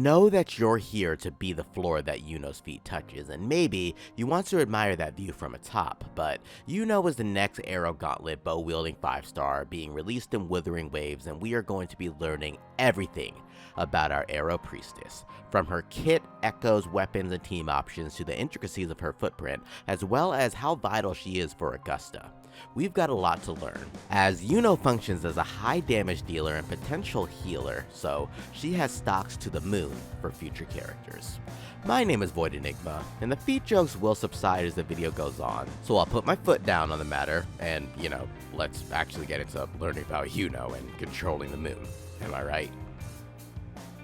know that you're here to be the floor that Iuno's feet touches, and maybe you want to admire that view from atop, but Iuno is the next Aero Gauntlet bow-wielding 5-star being released in Wuthering Waves, and we are going to be learning everything about our Aero Priestess, from her kit, echoes, weapons, and team options to the intricacies of her footprint, as well as how vital she is for Augusta. We've got a lot to learn, as Iuno functions as a high damage dealer and potential healer, so she has stocks to the moon for future characters. My name is VoidEnigma, and the feet jokes will subside as the video goes on, so I'll put my foot down on the matter, and let's actually get into learning about Iuno and controlling the moon. Am I right?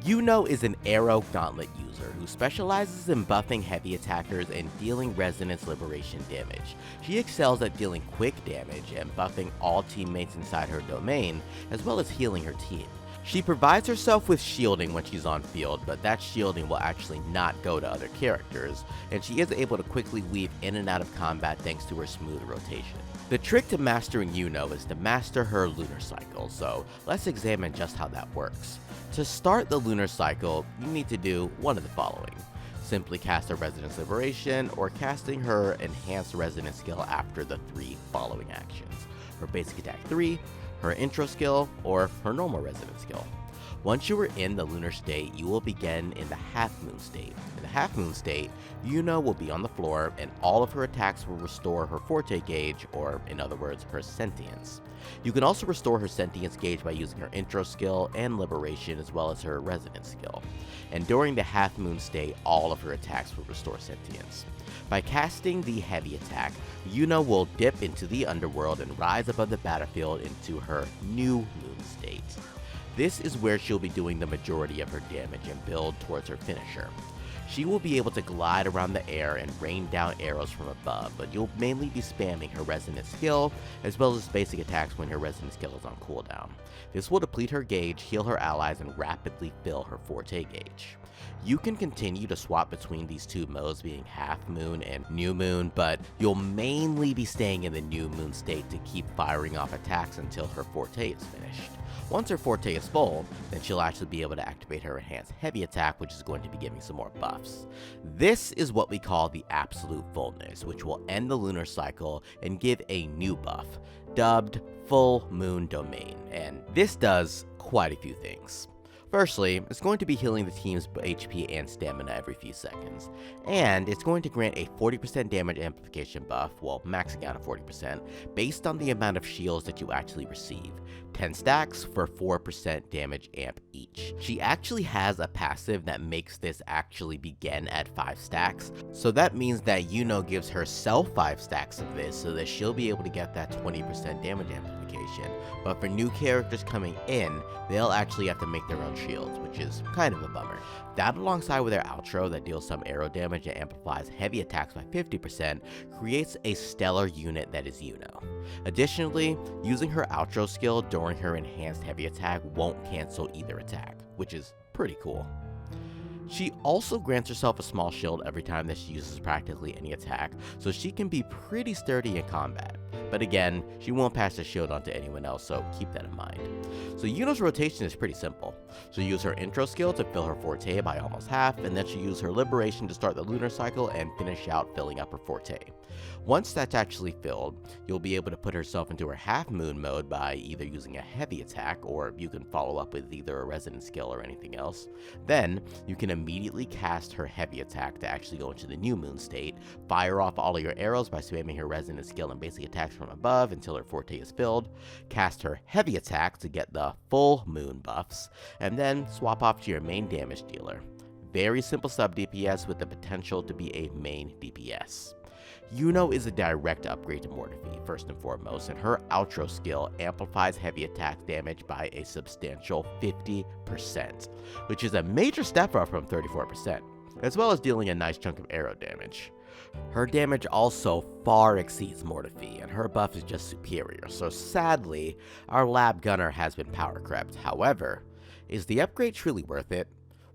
Iuno is an Aero Gauntlet user who specializes in buffing heavy attackers and dealing resonance liberation damage. She excels at dealing quick damage and buffing all teammates inside her domain, as well as healing her team. She provides herself with shielding when she's on field, but that shielding will actually not go to other characters, and she is able to quickly weave in and out of combat thanks to her smooth rotation. The trick to mastering Iuno is to master her lunar cycle, so let's examine just how that works. To start the lunar cycle, you need to do one of the following. Simply cast a Resonance Liberation, or casting her Enhanced Resonance skill after the 3 following actions. Her Basic Attack 3, her Intro skill, or her normal Resonance skill. Once you are in the lunar state, you will begin in the half moon state. In the half moon state, Iuno will be on the floor and all of her attacks will restore her forte gauge, or in other words, her sentience. You can also restore her sentience gauge by using her intro skill and liberation, as well as her resonance skill. And during the half moon state, all of her attacks will restore sentience. By casting the heavy attack, Iuno will dip into the underworld and rise above the battlefield into her new moon state. This is where she'll be doing the majority of her damage and build towards her finisher. She will be able to glide around the air and rain down arrows from above, but you'll mainly be spamming her resonance skill, as well as basic attacks when her resonance skill is on cooldown. This will deplete her gauge, heal her allies, and rapidly fill her forte gauge. You can continue to swap between these two modes, being half moon and new moon, but you'll mainly be staying in the new moon state to keep firing off attacks until her forte is finished. Once her forte is full, then she'll actually be able to activate her enhanced heavy attack, which is going to be giving some more buffs. This is what we call the absolute fullness, which will end the lunar cycle and give a new buff, dubbed Full Moon Domain, and this does quite a few things. Firstly, it's going to be healing the team's HP and stamina every few seconds, and it's going to grant a 40% damage amplification buff, well, maxing out at 40%, based on the amount of shields that you actually receive. 10 stacks for 4% damage amp each. She actually has a passive that makes this actually begin at 5 stacks, so that means that Iuno gives herself 5 stacks of this so that she'll be able to get that 20% damage amplification, but for new characters coming in, they'll actually have to make their own shields, which is kind of a bummer. That, alongside with their outro that deals some arrow damage and amplifies heavy attacks by 50%, creates a stellar unit that is Iuno. Additionally, using her outro skill during her enhanced heavy attack won't cancel either attack, which is pretty cool. She also grants herself a small shield every time that she uses practically any attack, so she can be pretty sturdy in combat. But again, she won't pass the shield on to anyone else, so keep that in mind. So Iuno's rotation is pretty simple. She'll use her intro skill to fill her forte by almost half, and then she'll use her liberation to start the lunar cycle and finish out filling up her forte. Once that's actually filled, you'll be able to put herself into her half moon mode by either using a heavy attack, or you can follow up with either a resonance skill or anything else. Then, you can immediately cast her heavy attack to actually go into the new moon state, fire off all of your arrows by spamming her resonance skill and basic attacks from above until her forte is filled, cast her heavy attack to get the full moon buffs, and then swap off to your main damage dealer. Very simple sub DPS with the potential to be a main DPS. Iuno is a direct upgrade to Mortifi, first and foremost, and her outro skill amplifies heavy attack damage by a substantial 50%, which is a major step up from 34%, as well as dealing a nice chunk of arrow damage. Her damage also far exceeds Mortifi, and her buff is just superior, so sadly, our lab gunner has been power crept. However, is the upgrade truly worth it?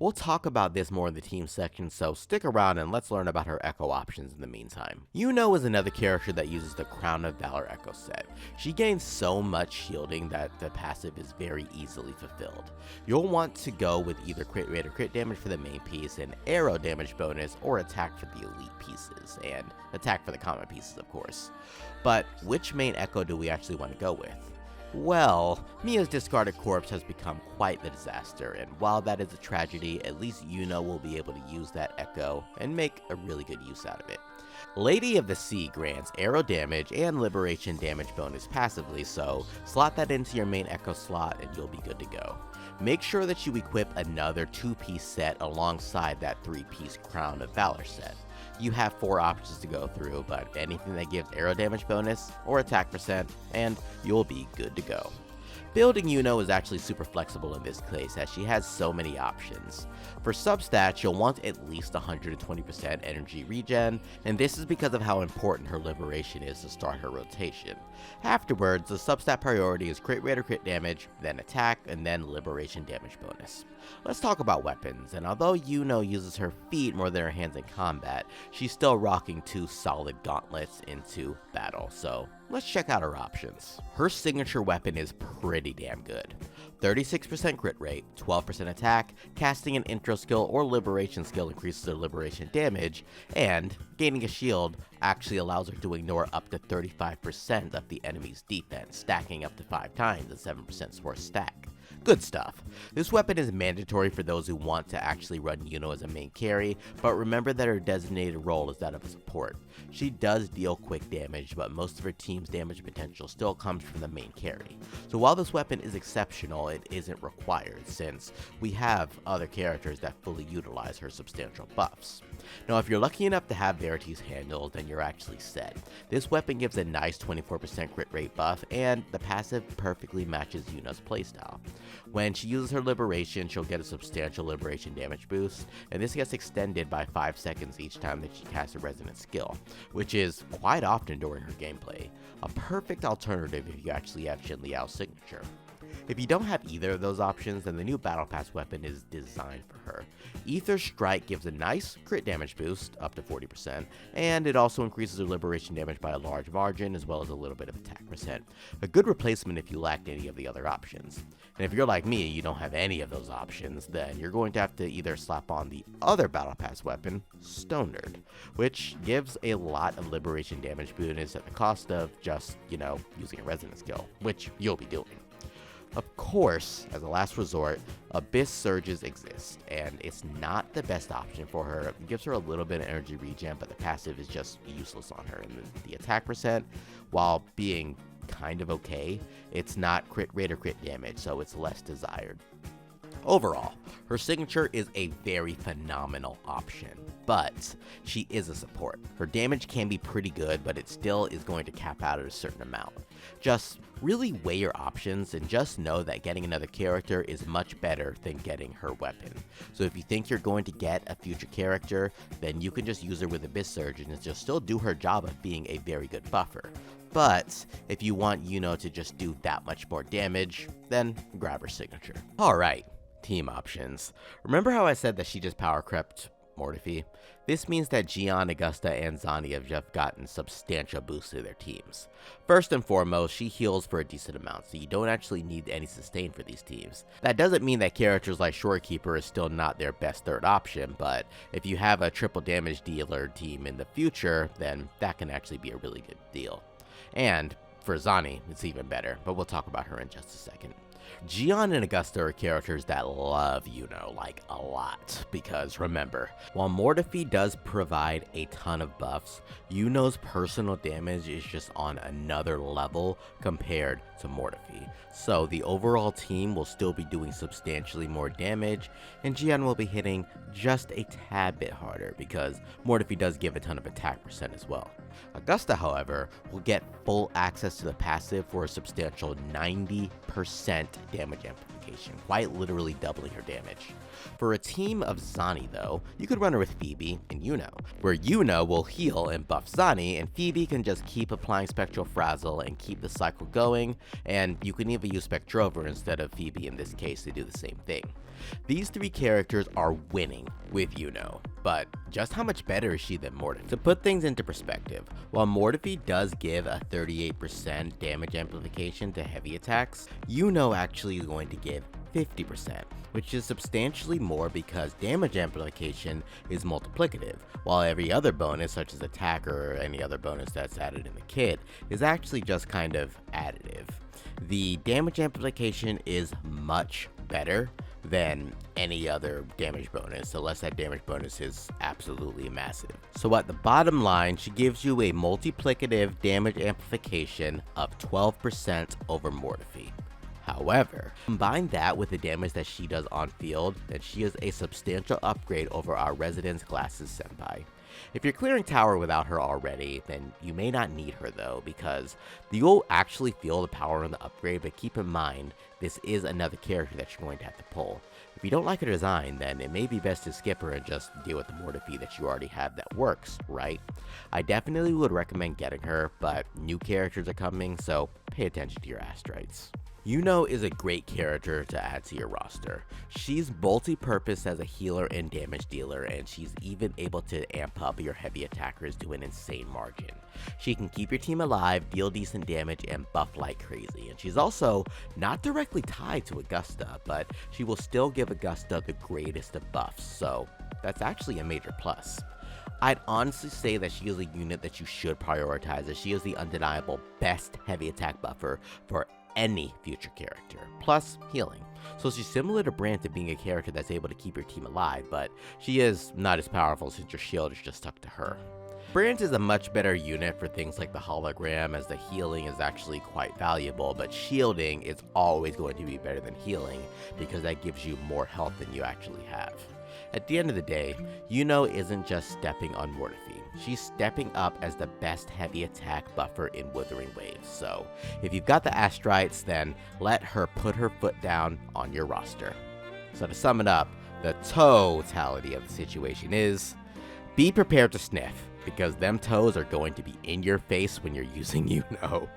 We'll talk about this more in the team section, so stick around and let's learn about her echo options in the meantime. Iuno is another character that uses the Crown of Valor echo set. She gains so much shielding that the passive is very easily fulfilled. You'll want to go with either crit rate or crit damage for the main piece, and arrow damage bonus, or attack for the elite pieces, and attack for the common pieces of course. But which main echo do we actually want to go with? Well, Mia's discarded corpse has become quite the disaster, and while that is a tragedy, at least Iuno will be able to use that echo and make a really good use out of it. Lady of the Sea grants arrow damage and liberation damage bonus passively, so slot that into your main echo slot and you'll be good to go. Make sure that you equip another 2-piece set alongside that 3-piece Crown of Valor set. You have 4 options to go through, but anything that gives arrow damage bonus or attack percent, and you'll be good to go. Building Iuno is actually super flexible in this case, as she has so many options. For substats, you'll want at least 120% energy regen, and this is because of how important her liberation is to start her rotation. Afterwards, the substat priority is crit rate or crit damage, then attack, and then liberation damage bonus. Let's talk about weapons, and although Iuno uses her feet more than her hands in combat, she's still rocking 2 solid gauntlets into battle, so let's check out her options. Her signature weapon is pretty damn good. 36% crit rate, 12% attack, casting an intro skill or liberation skill increases her liberation damage, and gaining a shield actually allows her to ignore up to 35% of the enemy's defense, stacking up to 5 times and 7% force stack. Good stuff. This weapon is mandatory for those who want to actually run Iuno as a main carry, but remember that her designated role is that of a support. She does deal quick damage, but most of her team's damage potential still comes from the main carry. So while this weapon is exceptional, it isn't required, since we have other characters that fully utilize her substantial buffs. Now if you're lucky enough to have Verity's handled, then you're actually set. This weapon gives a nice 24% crit rate buff, and the passive perfectly matches Iuno's playstyle. When she uses her liberation, she'll get a substantial liberation damage boost, and this gets extended by 5 seconds each time that she casts a resonant skill, which is quite often during her gameplay. A perfect alternative if you actually have Xin Liao's signature. If you don't have either of those options, then the new Battle Pass weapon is designed for her. Ether Strike gives a nice crit damage boost, up to 40%, and it also increases her liberation damage by a large margin, as well as a little bit of attack percent. A good replacement if you lacked any of the other options. And if you're like me, you don't have any of those options, then you're going to have to either slap on the other Battle Pass weapon, Stonard, which gives a lot of liberation damage bonus at the cost of just, using a resonant skill, which you'll be doing. Of course, as a last resort, Abyss Surges exist, and it's not the best option for her. It gives her a little bit of energy regen, but the passive is just useless on her. And the attack percent, while being kind of okay, it's not crit rate or crit damage, so it's less desired. Overall, her signature is a very phenomenal option, but she is a support. Her damage can be pretty good, but it still is going to cap out at a certain amount. Just really weigh your options and just know that getting another character is much better than getting her weapon. So if you think you're going to get a future character, then you can just use her with Abyss Surge and she'll still do her job of being a very good buffer. But if you want Iuno to just do that much more damage, then grab her signature. Alright, team options. Remember how I said that she just power crept Mortifi? This means that Gian, Augusta, and Zani have just gotten substantial boosts to their teams. First and foremost, she heals for a decent amount, so you don't actually need any sustain for these teams. That doesn't mean that characters like Shorekeeper is still not their best third option, but if you have a triple damage dealer team in the future, then that can actually be a really good deal. And for Zani, it's even better, but we'll talk about her in just a second. Gian and Augusta are characters that love Iuno, like a lot, because remember, while Mortifi does provide a ton of buffs, Iuno's personal damage is just on another level compared to Mortifi. So the overall team will still be doing substantially more damage, and Gian will be hitting just a tad bit harder because Mortifi does give a ton of attack percent as well. Augusta, however, will get full access to the passive for a substantial 90% damage amplification, quite literally doubling her damage. For a team of Zani though, you could run her with Phoebe and Iuno, where Iuno will heal and buff Zani, and Phoebe can just keep applying Spectral Frazzle and keep the cycle going, and you can even use Spectrover instead of Phoebe in this case to do the same thing. These three characters are winning with Iuno, but just how much better is she than Mortifi? To put things into perspective, while Mortifi does give a 38% damage amplification to heavy attacks, Iuno actually is going to give 50%, which is substantially more because damage amplification is multiplicative, while every other bonus, such as attack or any other bonus that's added in the kit, is actually just kind of additive. The damage amplification is much better than any other damage bonus, unless that damage bonus is absolutely massive. So at the bottom line, she gives you a multiplicative damage amplification of 12% over Mortifi. However, combine that with the damage that she does on field, then she is a substantial upgrade over our Residence Glasses Senpai. If you're clearing tower without her already, then you may not need her though, because you'll actually feel the power in the upgrade, but keep in mind, this is another character that you're going to have to pull. If you don't like her design, then it may be best to skip her and just deal with the Mortifi that you already have that works, right? I definitely would recommend getting her, but new characters are coming, so pay attention to your Astrites. Iuno is a great character to add to your roster. She's multi-purpose as a healer and damage dealer, and she's even able to amp up your heavy attackers to an insane margin. She can keep your team alive, deal decent damage, and buff like crazy, and she's also not directly tied to Augusta, but she will still give Augusta the greatest of buffs, so that's actually a major plus. I'd honestly say that she is a unit that you should prioritize, as she is the undeniable best heavy attack buffer for any future character, plus healing. So she's similar to Brand to being a character that's able to keep your team alive, but she is not as powerful since your shield is just stuck to her. Brand is a much better unit for things like the hologram, as the healing is actually quite valuable, but shielding is always going to be better than healing because that gives you more health than you actually have. At the end of the day, Iuno isn't just stepping on Mortifi, she's stepping up as the best heavy attack buffer in Wuthering Waves, so if you've got the Astrites, then let her put her foot down on your roster. So to sum it up, the totality of the situation is, be prepared to sniff, because them toes are going to be in your face when you're using Iuno.